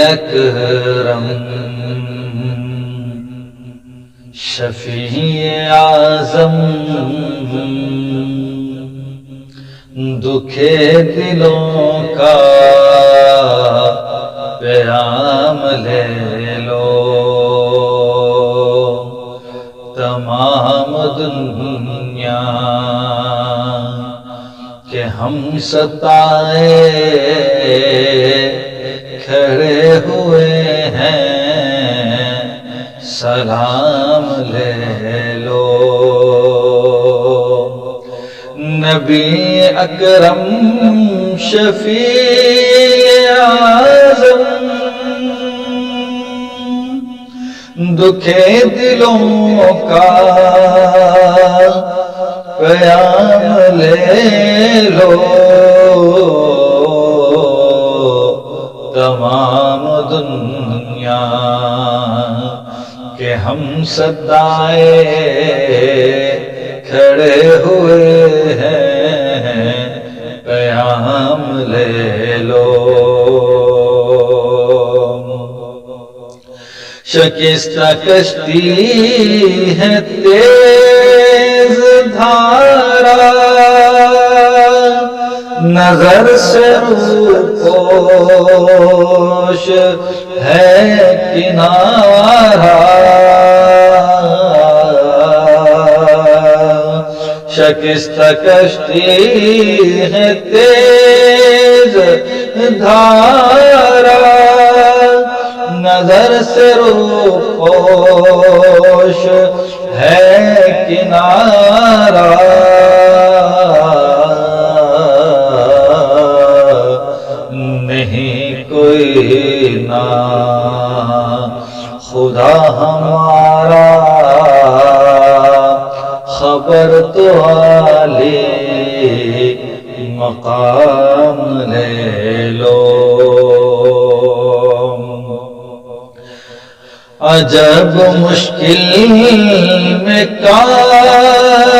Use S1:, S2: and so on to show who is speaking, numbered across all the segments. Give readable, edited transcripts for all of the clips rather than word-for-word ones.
S1: اکرم شفیع اعظم دکھے دلوں کا پیام لے لو، تمام دنیا کہ ہم ستائے کھڑے ہوئے ہیں، سلام لے لو۔ نبی اکرم شفیع اعظم دکھے دلوں کا پیام لے لو، تمام دنیا کہ ہم صدائے کھڑے ہوئے ہیں، پیام لے لو۔ شکستہ کشتی ہے تیز دھارا، نظر سے روپوش ہے کنارہ، شکستہ کشتی ہے تیز دھارا، نظر سے روپوش ہے کنارہ، نہیں کوئی نا خدا ہمارا، خبر تو عالی مقام لے لو۔ عجب مشکل میں کارواں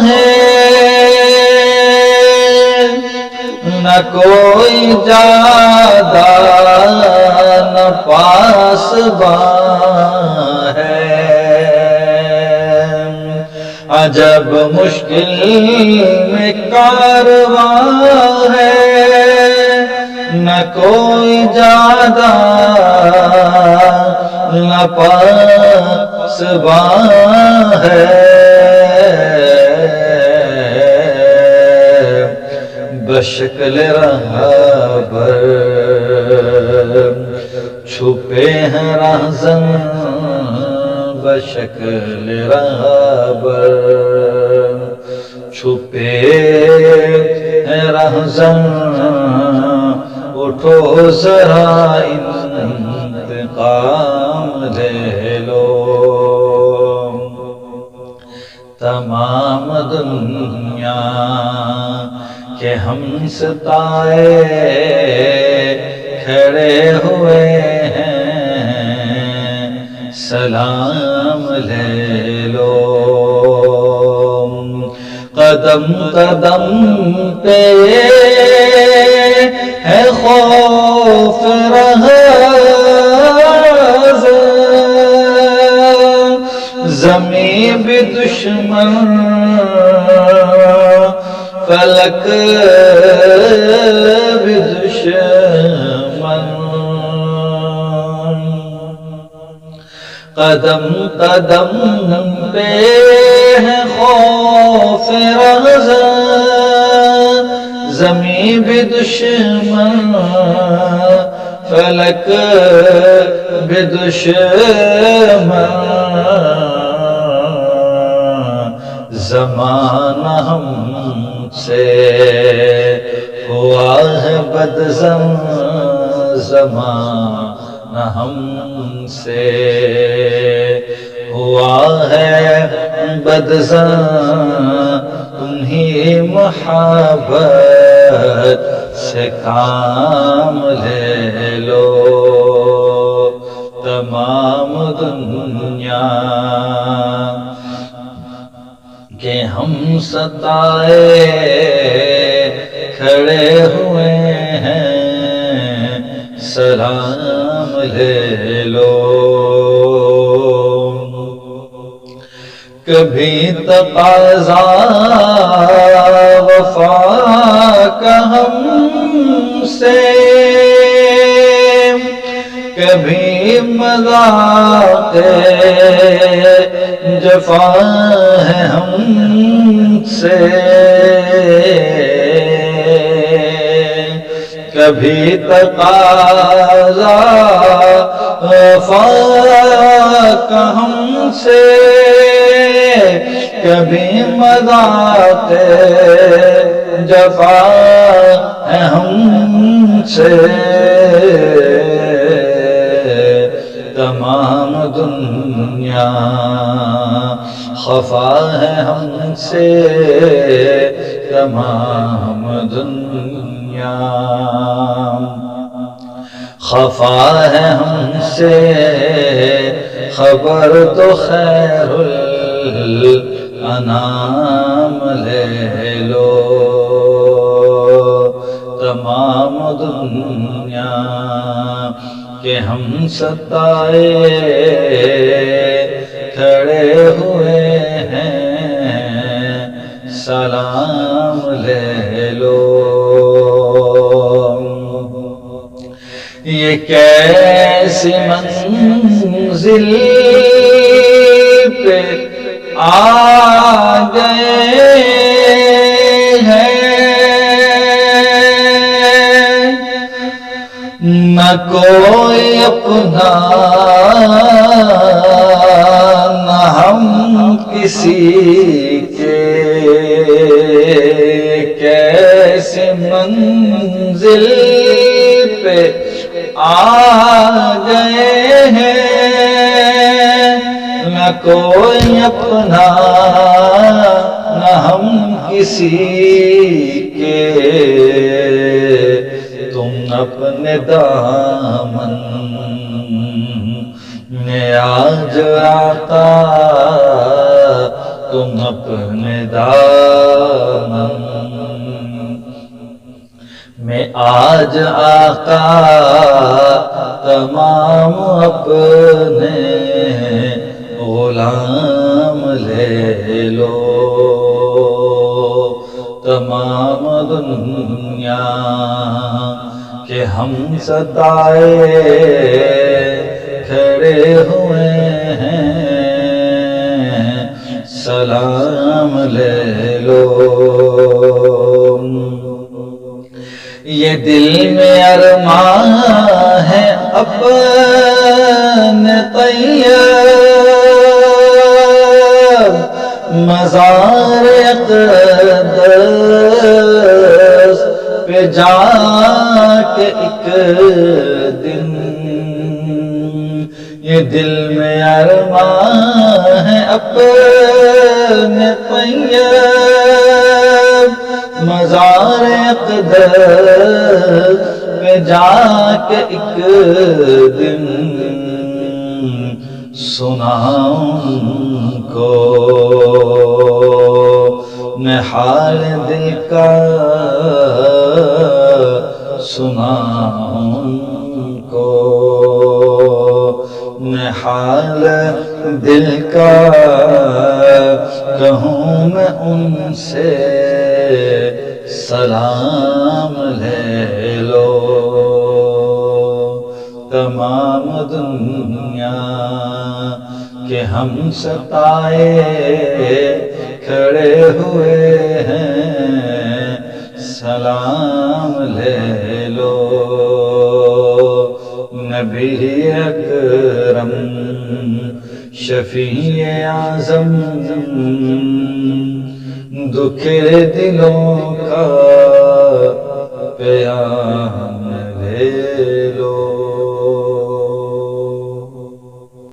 S1: ہے، نہ کوئی جادہ نہ پاسباں ہے، عجب مشکل میں کارواں ہے، نہ کوئی جادہ نہ پاسباں ہے، بشکل رہبر چھپے ہیں رہزن، بشکل رہبر چھپے ہیں رہزن، اٹھو ذرا انتقام لے لو، تمام دنیا کہ ہم ستائے کھڑے ہوئے ہیں، سلام لے لو۔ قدم قدم پہ ہے خوف رہز، زمین بھی دشمن فلک بھی دشمن، قدم قدم پہ ہے خوف رہز، زمین بھی دشمن فلک بھی دشمن، زمانہ ہم سے ہوا ہے بدظن، زمانہ ہم سے ہوا ہے بدظن، تمہیں محبت سے کام لے لو، تمام دنیا کہ ہم ستائے کھڑے ہوئے ہیں، سلام لے لو کبھی تقاضا وفا کا ہم سے کبھی مذاق جفا ہے ہم سے کبھی تقاضا وفا کا ہم سے کبھی مذاق جفا ہے ہم سے تمام دنیا خفا ہے ہم سے تمام دنیا خفا ہے ہم سے خبر تو خیر الانام لے لو تمام دنیا کہ ہم ستائے کھڑے ہوئے ہیں سلام لے لو یہ کیسی منزل پہ آ گئے ہیں نہ کوئی اپنا نہ ہم کسی کے کیسے منزل پہ آ گئے ہیں نہ کوئی اپنا نہ ہم کسی کے تم اپنے دامن میں آج آقا تم اپنے دامن میں آج آقا تمام اپنے غلام لے لو تمام دنیا کہ ہم ستائے کھڑے ہوئے ہیں سلام لے لو یہ دل میں ارمان ہے اپنے طیب مزار اقدس پہ جا کے ایک دن یہ دل میں ارمان ہے اپنے طیب مزار اقدس پہ جا کے ایک دن سناؤں کو میں حال دل کا سناؤں کو میں حال دل کا کہوں میں ان سے سلام لے لو تمام دنیا کہ ہم ستائے کھڑے ہوئے ہیں سلام لے لو نبی اکرم شفیع اعظم دکھ دلوں کا پیام